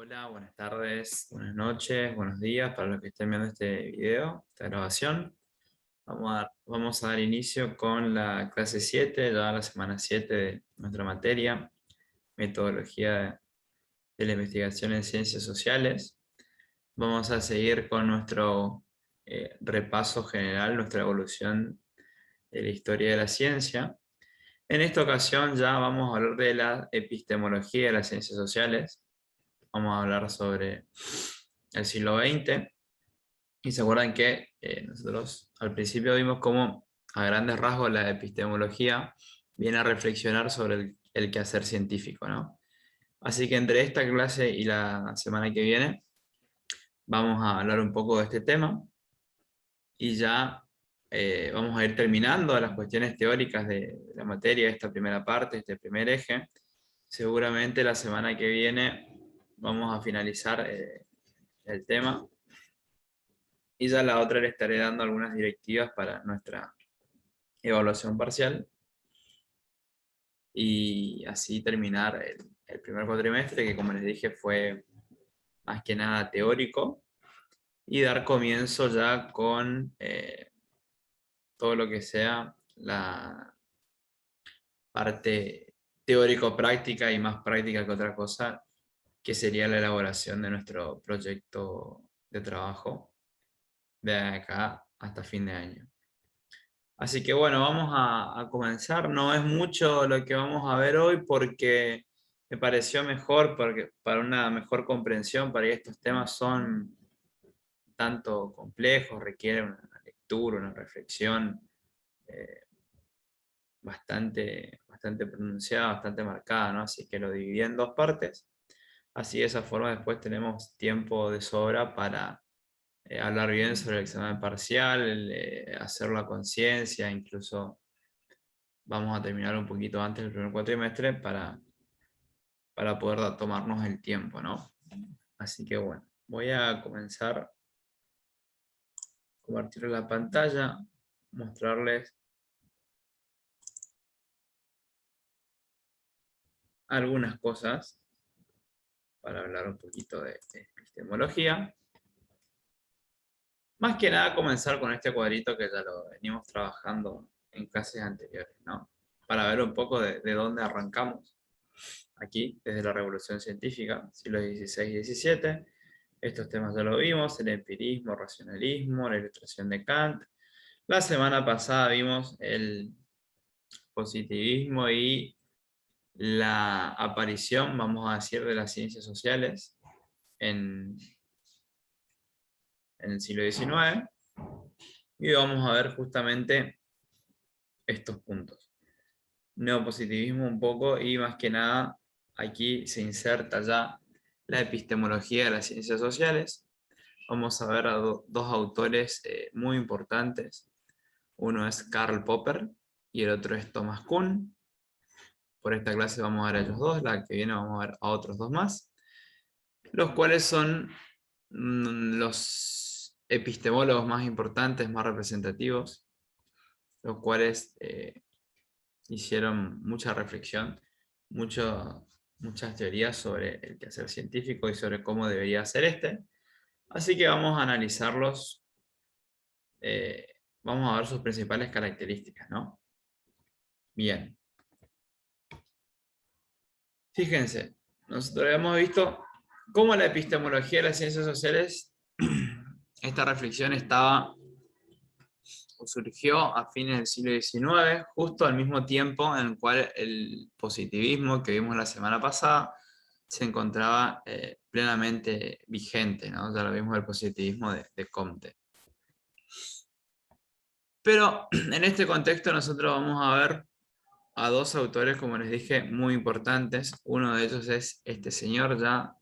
Hola, buenas tardes, buenas noches, buenos días para los que estén viendo este video, esta grabación. Vamos a dar inicio con la clase 7, ya la semana 7 de nuestra materia, metodología de la investigación en ciencias sociales. Vamos a seguir con nuestro repaso general, nuestra evolución de la historia de la ciencia. En esta ocasión ya vamos a hablar de la epistemología de las ciencias sociales. Vamos a hablar sobre el siglo XX. Y se acuerdan que nosotros al principio vimos cómo a grandes rasgos la epistemología viene a reflexionar sobre el quehacer científico, ¿no? Así que entre esta clase y la semana que viene vamos a hablar un poco de este tema y ya vamos a ir terminando las cuestiones teóricas de la materia, esta primera parte, este primer eje. Seguramente la semana que viene vamos a finalizar el tema y ya la otra le estaré dando algunas directivas para nuestra evaluación parcial y así terminar el primer cuatrimestre, que como les dije fue más que nada teórico, y dar comienzo ya con todo lo que sea la parte teórico-práctica y más práctica que otra cosa, que sería la elaboración de nuestro proyecto de trabajo de acá hasta fin de año. Así que bueno, vamos a comenzar. No es mucho lo que vamos a ver hoy porque me pareció mejor, porque para una mejor comprensión, para que estos temas son tanto complejos, requieren una lectura, una reflexión eh, bastante pronunciada, bastante marcada, ¿no? Así que lo dividí en dos partes. Así de esa forma después tenemos tiempo de sobra para hablar bien sobre el examen parcial, hacerlo a conciencia, incluso vamos a terminar un poquito antes del primer cuatrimestre para poder tomarnos el tiempo, ¿no? Así que bueno, voy a comenzar a compartir la pantalla, mostrarles algunas cosas para hablar un poquito de epistemología. Más que nada comenzar con este cuadrito que ya lo venimos trabajando en clases anteriores, ¿no? Para ver un poco de dónde arrancamos. Aquí, desde la Revolución Científica, siglos XVI y XVII. Estos temas ya lo vimos, el empirismo, el racionalismo, la ilustración de Kant. La semana pasada vimos el positivismo y la aparición, vamos a decir, de las ciencias sociales en, en el siglo XIX. Y vamos a ver justamente estos puntos. Neopositivismo un poco y más que nada aquí se inserta ya la epistemología de las ciencias sociales. Vamos a ver a dos autores muy importantes. Uno es Karl Popper y el otro es Thomas Kuhn. Por esta clase vamos a ver a ellos dos, la que viene vamos a ver a otros dos más, los cuales son los epistemólogos más importantes, más representativos, los cuales hicieron mucha reflexión, muchas teorías sobre el quehacer científico y sobre cómo debería ser este. Así que vamos a analizarlos, eh, vamos a ver sus principales características, ¿no? Bien, fíjense, nosotros hemos visto cómo la epistemología de las ciencias sociales, esta reflexión estaba o surgió a fines del siglo XIX, justo al mismo tiempo en el cual el positivismo que vimos la semana pasada se encontraba plenamente vigente, ¿no? Ya lo vimos el positivismo de Comte. Pero en este contexto nosotros vamos a ver a dos autores, como les dije, muy importantes. Uno de ellos es este señor ya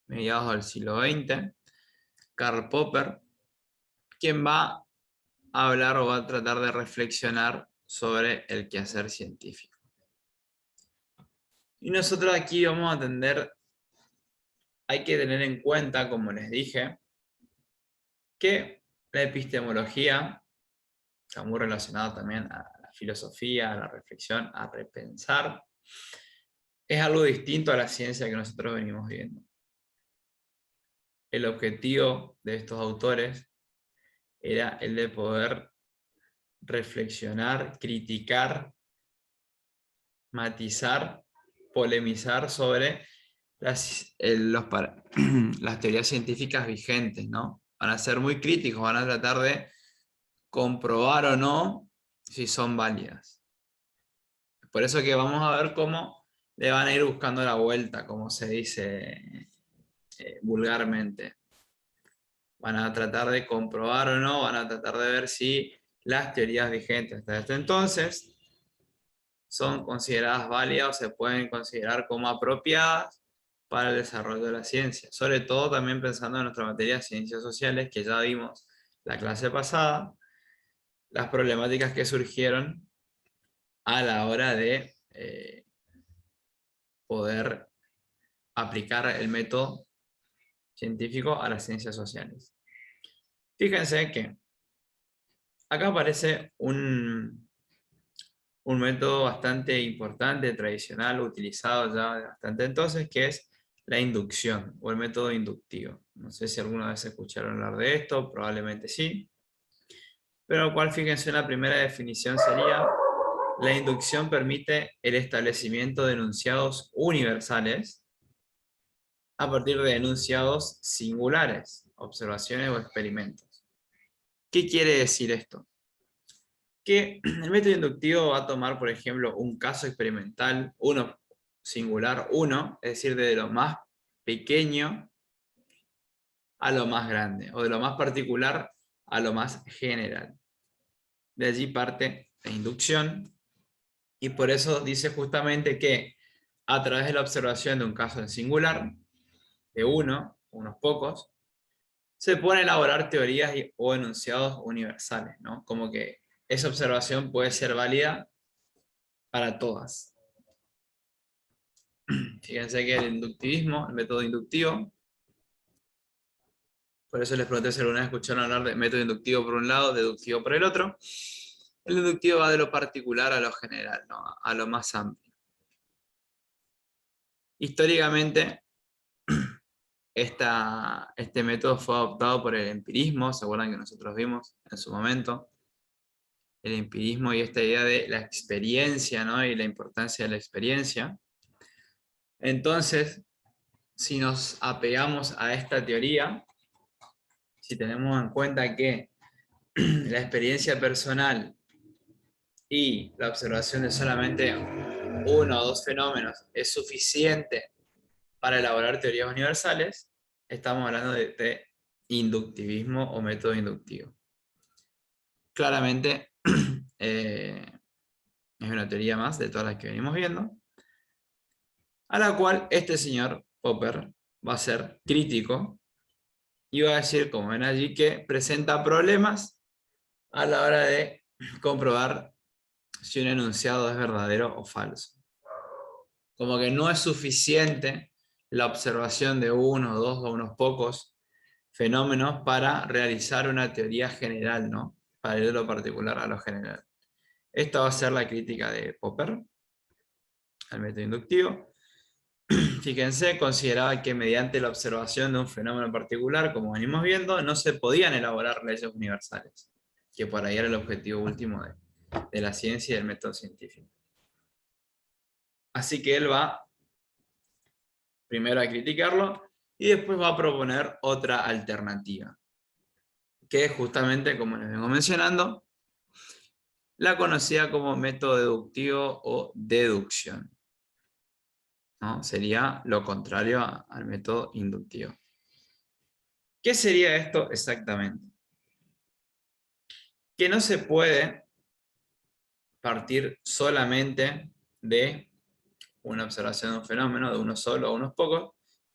mediados del siglo XX, Karl Popper, quien va a hablar o va a tratar de reflexionar sobre el quehacer científico. Y nosotros aquí vamos a atender, hay que tener en cuenta, como les dije, que la epistemología está muy relacionada también a la filosofía, a la reflexión, a repensar. Es algo distinto a la ciencia que nosotros venimos viendo. el objetivo de estos autores era el de poder reflexionar, criticar, matizar, polemizar sobre las teorías científicas vigentes, ¿no? Van a ser muy críticos, van a tratar de comprobar o no si son válidas. Por eso que vamos a ver cómo le van a ir buscando la vuelta, como se dice vulgarmente. Van a tratar de comprobar o no, van a tratar de ver si las teorías vigentes hasta este entonces son consideradas válidas o se pueden considerar como apropiadas para el desarrollo de la ciencia. Sobre todo también pensando en nuestra materia de ciencias sociales, que ya vimos la clase pasada, las problemáticas que surgieron a la hora de poder aplicar el método científico a las ciencias sociales. Fíjense que acá aparece un método bastante importante, tradicional, utilizado ya de bastante entonces, que es la inducción o el método inductivo. No sé si alguna vez escucharon hablar de esto, probablemente sí. Pero cual, fíjense, la primera definición sería: la inducción permite el establecimiento de enunciados universales a partir de enunciados singulares, observaciones o experimentos. ¿Qué quiere decir esto? Que el método inductivo va a tomar, por ejemplo, un caso experimental, uno singular, uno, es decir, de lo más pequeño a lo más grande, o de lo más particular a lo más general. De allí parte la inducción, y por eso dice justamente que a través de la observación de un caso en singular, de unos pocos, se pueden elaborar teorías o enunciados universales, ¿no? Como que esa observación puede ser válida para todas. Fíjense que el inductivismo, el método inductivo, por eso les pregunté si alguna vez escucharon hablar de método inductivo por un lado, deductivo por el otro. El inductivo va de lo particular a lo general, ¿no? A lo más amplio. Históricamente, este método fue adoptado por el empirismo, ¿se acuerdan que nosotros vimos en su momento? El empirismo y esta idea de la experiencia, ¿no? Y la importancia de la experiencia. Entonces, si nos apegamos a esta teoría, si tenemos en cuenta que la experiencia personal y la observación de solamente uno o dos fenómenos es suficiente para elaborar teorías universales, estamos hablando de inductivismo o método inductivo. Claramente, es una teoría más de todas las que venimos viendo, a la cual este señor Popper va a ser crítico y va a decir, como ven allí, que presenta problemas a la hora de comprobar si un enunciado es verdadero o falso. Como que no es suficiente la observación de uno, dos o unos pocos fenómenos para realizar una teoría general, ¿no? Para ir de lo particular a lo general. Esta va a ser la crítica de Popper al método inductivo. Fíjense, consideraba que mediante la observación de un fenómeno particular, como venimos viendo, no se podían elaborar leyes universales, que por ahí era el objetivo último de la ciencia y del método científico. Así que él va primero a criticarlo y después va a proponer otra alternativa, que es justamente, como les vengo mencionando, la conocida como método deductivo o deducción, ¿no? Sería lo contrario al método inductivo. ¿Qué sería esto exactamente? Que no se puede partir solamente de una observación de un fenómeno, de uno solo o unos pocos,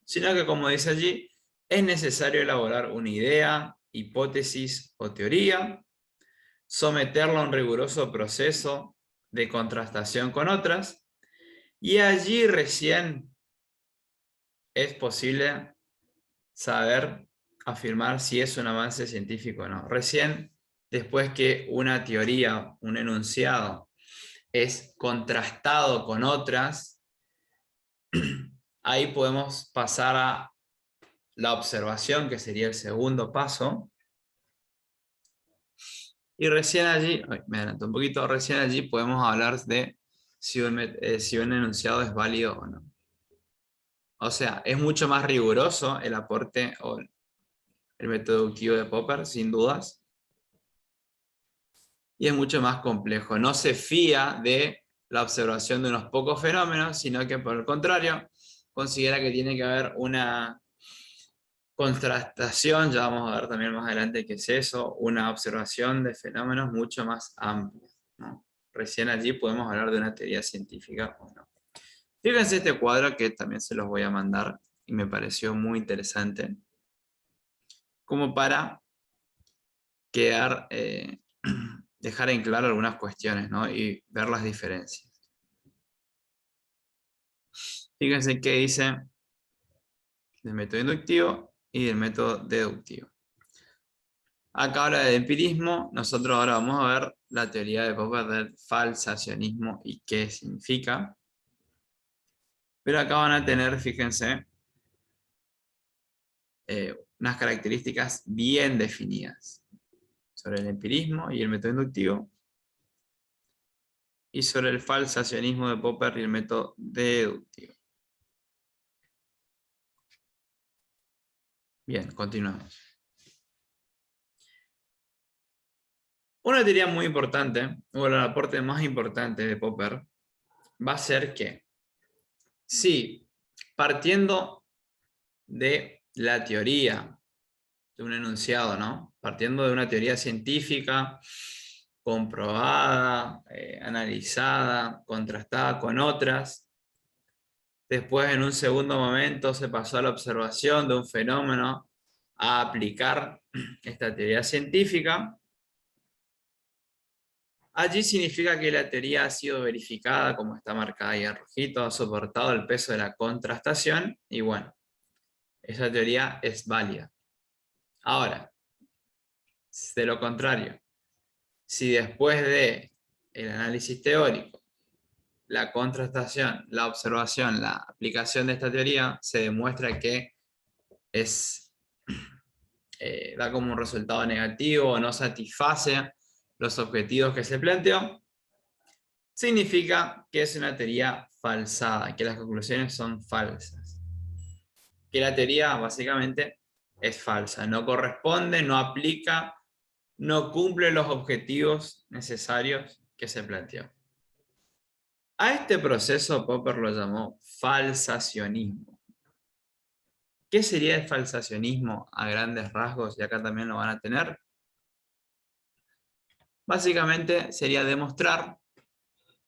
sino que, como dice allí, es necesario elaborar una idea, hipótesis o teoría, someterla a un riguroso proceso de contrastación con otras, y allí recién es posible saber afirmar si es un avance científico o no. Recién, después que una teoría, un enunciado, es contrastado con otras, ahí podemos pasar a la observación, que sería el segundo paso. Y recién allí, ay, me adelanto un poquito, recién allí podemos hablar de si un enunciado es válido o no. O sea, es mucho más riguroso el aporte o el método deductivo de Popper, sin dudas. Y es mucho más complejo. No se fía de la observación de unos pocos fenómenos, sino que por el contrario, considera que tiene que haber una contrastación, ya vamos a ver también más adelante qué es eso, una observación de fenómenos mucho más amplia, ¿no? Recién allí podemos hablar de una teoría científica o no. Fíjense este cuadro que también se los voy a mandar y me pareció muy interesante, como para quedar, dejar en claro algunas cuestiones, ¿no? Y ver las diferencias. Fíjense qué dice del método inductivo y del método deductivo. Acá habla de empirismo, nosotros ahora vamos a ver la teoría de Popper del falsacionismo y qué significa. Pero acá van a tener, fíjense, unas características bien definidas sobre el empirismo y el método inductivo, y sobre el falsacionismo de Popper y el método deductivo. Bien, continuamos. Una teoría muy importante, o el aporte más importante de Popper, va a ser que si partiendo de la teoría de un enunciado, ¿no? Partiendo de una teoría científica comprobada, analizada, contrastada con otras, después en un segundo momento se pasó a la observación de un fenómeno a aplicar esta teoría científica. Allí significa que la teoría ha sido verificada, como está marcada ahí en rojito, ha soportado el peso de la contrastación y bueno, esa teoría es válida. Ahora, de lo contrario, si después de el análisis teórico, la contrastación, la observación, la aplicación de esta teoría, se demuestra que da como un resultado negativo o no satisface los objetivos que se planteó, significa que es una teoría falsada, que las conclusiones son falsas. Que la teoría básicamente es falsa, no corresponde, no aplica, no cumple los objetivos necesarios que se planteó. A este proceso Popper lo llamó falsacionismo. ¿Qué sería el falsacionismo a grandes rasgos? Y acá también lo van a tener. Básicamente sería demostrar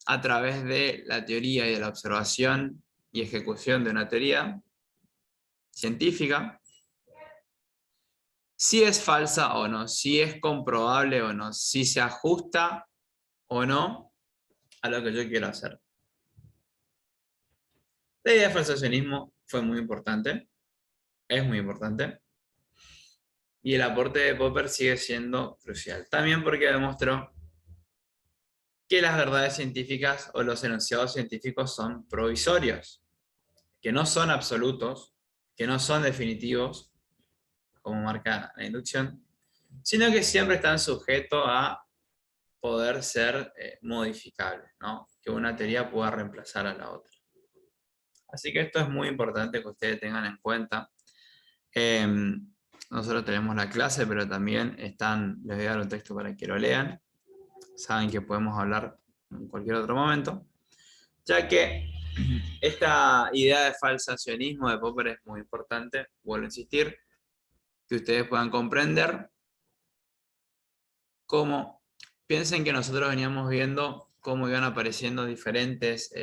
a través de la teoría y de la observación y ejecución de una teoría científica si es falsa o no, si es comprobable o no, si se ajusta o no a lo que yo quiero hacer. La idea de falsacionismo fue muy importante, es muy importante, y el aporte de Popper sigue siendo crucial. También porque demostró que las verdades científicas o los enunciados científicos son provisorios, que no son absolutos, que no son definitivos, como marca la inducción, sino que siempre están sujetos a poder ser modificables, ¿no? Que una teoría pueda reemplazar a la otra. Así que esto es muy importante que ustedes tengan en cuenta. Nosotros tenemos la clase, pero también les voy a dar un texto para que lo lean. Saben que podemos hablar en cualquier otro momento, ya que esta idea de falsacionismo de Popper es muy importante, vuelvo a insistir, que ustedes puedan comprender cómo piensen que nosotros veníamos viendo cómo iban apareciendo diferentes